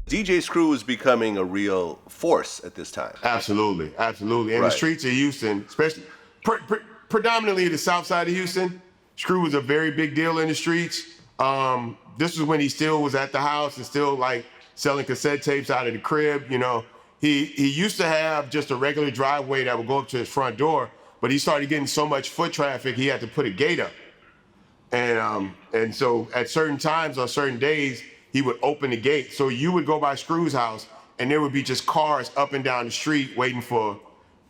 DJ Screw was becoming a real force at this time. Absolutely, absolutely. And the streets of Houston, especially predominantly the south side of Houston, Screw was a very big deal in the streets. This was when he still was at the house and still like selling cassette tapes out of the crib. You know, he used to have just a regular driveway that would go up to his front door, but he started getting so much foot traffic he had to put a gate up. And so at certain times on certain days, he would open the gate. So you would go by Screw's house and there would be just cars up and down the street waiting for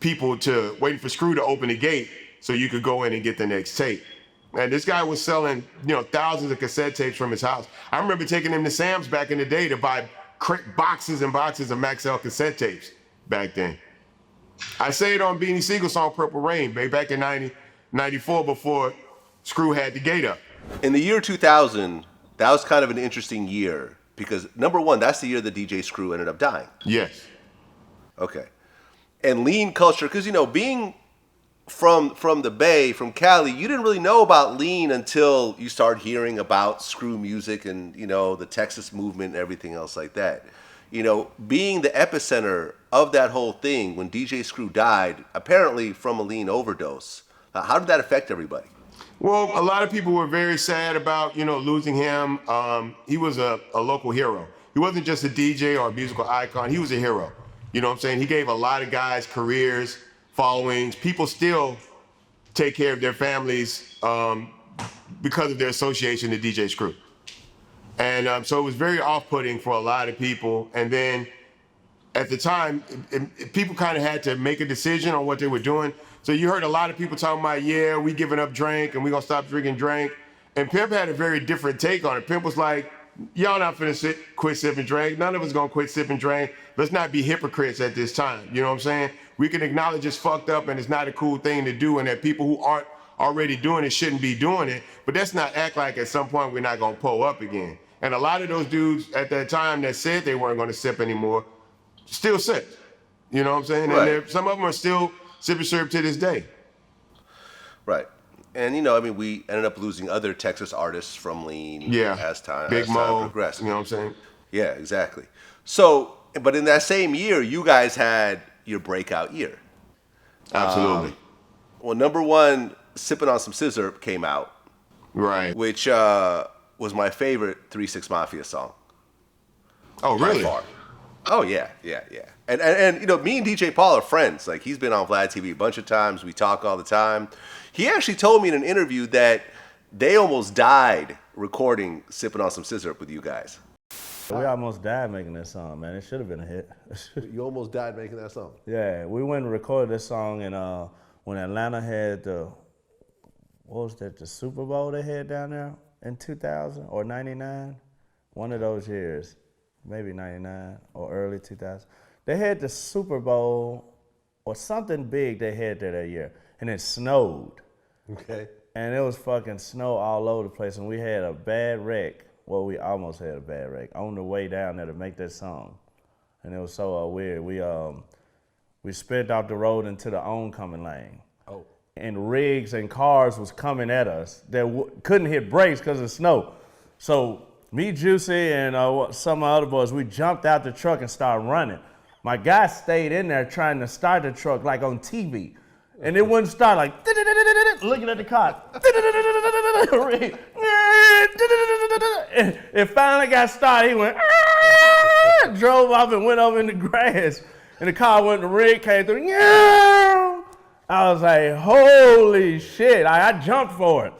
Screw to open the gate so you could go in and get the next tape. And this guy was selling, thousands of cassette tapes from his house. I remember taking him to Sam's back in the day to buy boxes and boxes of Maxell cassette tapes back then. I say it on Beanie Siegel's song Purple Rain, back in 94 before Screw had the gate up. In the year 2000, that was kind of an interesting year because, number one, that's the year that DJ Screw ended up dying. Yes. Okay. And lean culture, because, being from the Bay, from Cali, you didn't really know about lean until you started hearing about Screw music and, the Texas movement and everything else like that. Being the epicenter of that whole thing when DJ Screw died, apparently from a lean overdose, how did that affect everybody? Well, a lot of people were very sad about, losing him. He was a local hero. He wasn't just a DJ or a musical icon. He was a hero. You know what I'm saying? He gave a lot of guys careers, followings. People still take care of their families because of their association to DJ Screw. And so it was very off-putting for a lot of people. And then at the time, people kind of had to make a decision on what they were doing. So you heard a lot of people talking about, yeah, we giving up drink and we gonna stop drinking drink. And Pimp had a very different take on it. Pimp was like, y'all not finna quit sipping drink. None of us gonna quit sipping drink. Let's not be hypocrites at this time. You know what I'm saying? We can acknowledge it's fucked up and it's not a cool thing to do and that people who aren't already doing it shouldn't be doing it. But let's not act like at some point we're not gonna pull up again. And a lot of those dudes at that time that said they weren't gonna sip anymore, still sip. You know what I'm saying? Right. And some of them are still Sippin' to this day. Right. And, we ended up losing other Texas artists from lean as time progressed. You know what I'm saying? Yeah, exactly. So, but in that same year, you guys had your breakout year. Absolutely. Well, number one, Sippin' on Some Sizzurp came out. Right. Which was my favorite 3 6 Mafia song. Oh, really? By far. Oh, yeah. And me and DJ Paul are friends. Like, he's been on VladTV a bunch of times. We talk all the time. He actually told me in an interview that they almost died recording Sippin' on Some Sizzurp with you guys. We almost died making that song, man. It should have been a hit. You almost died making that song? Yeah, we went and recorded this song and when Atlanta had the Super Bowl they had down there in 2000 or 99? One of those years. Maybe 99 or early 2000. They had the Super Bowl or something big they had there that year, and it snowed. Okay. And it was fucking snow all over the place, and we had a bad wreck. Well, we almost had a bad wreck on the way down there to make that song, and it was so weird. We sped off the road into the oncoming lane. Oh. And rigs and cars was coming at us that couldn't hit brakes because of snow. So me, Juicy, and some of the other boys, we jumped out the truck and started running. My guy stayed in there trying to start the truck like on TV. And it wouldn't start, like, looking at the car. It finally got started. He went, drove off and went over in the grass. And the car went, the rig came through. I was like, holy shit. I jumped for it.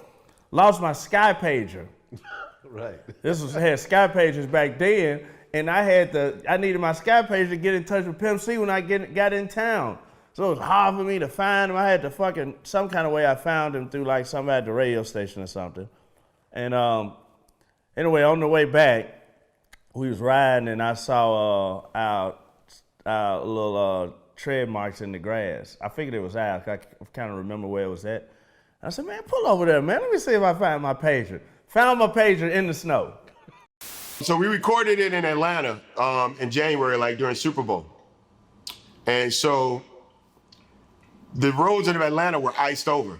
Lost my Sky Pager. Right. Had Sky Pagers back then, and I needed my Sky Pager to get in touch with Pimp C when I got in town. So it was hard for me to find him. I had to some kind of way I found him through like somebody at the radio station or something. And anyway, on the way back, we was riding and I saw our little tread marks in the grass. I figured it was ours. I kind of remember where it was at. I said, man, pull over there, man. Let me see if I find my pager. Found my pager in the snow. So we recorded it in Atlanta in January, like during Super Bowl. And so the roads in Atlanta were iced over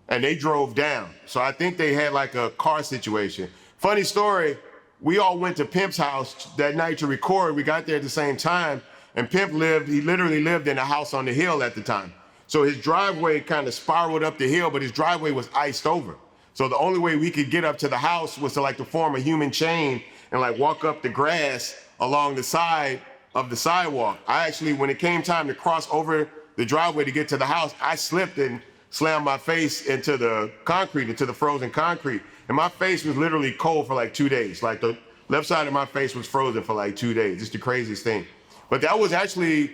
and they drove down. So I think they had like a car situation. Funny story, we all went to Pimp's house that night to record. We got there at the same time, and Pimp he literally lived in a house on the hill at the time. So his driveway kind of spiraled up the hill, but his driveway was iced over. So the only way we could get up to the house was to to form a human chain and walk up the grass along the side of the sidewalk. I actually, when it came time to cross over the driveway to get to the house, I slipped and slammed my face into the concrete, into the frozen concrete. And my face was literally cold for 2 days. The left side of my face was frozen for 2 days. It's the craziest thing. But that was actually,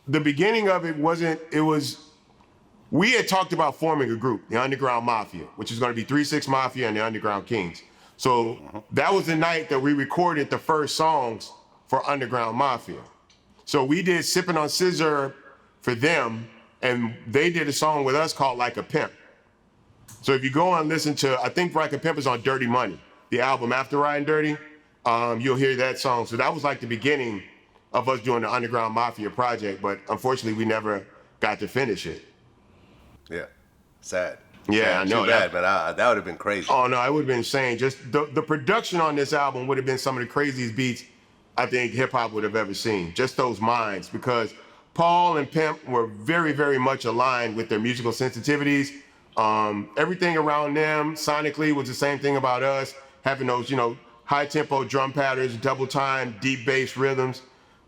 the beginning of it we had talked about forming a group, the Underground Mafia, which is going to be 3 6 Mafia and the Underground Kings. So that was the night that we recorded the first songs for Underground Mafia. So we did Sippin' on Sizzurp for them, and they did a song with us called Like a Pimp. So if you go and listen to, I think Like a Pimp is on Dirty Money, the album after Riding Dirty, you'll hear that song. So that was the beginning of us doing the Underground Mafia project, but unfortunately we never got to finish it. Yeah, sad. Yeah, I know. Too bad, man. That would have been crazy. Oh no, it would have been insane. Just the production on this album would have been some of the craziest beats I think hip hop would have ever seen. Just those minds, because Paul and Pimp were very, very much aligned with their musical sensitivities. Everything around them sonically was the same thing about us, having those, high tempo drum patterns, double time, deep bass rhythms.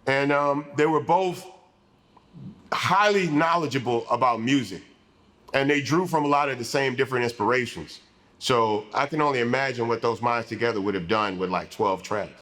And they were both highly knowledgeable about music. And they drew from a lot of the same different inspirations. So I can only imagine what those minds together would have done with 12 tracks.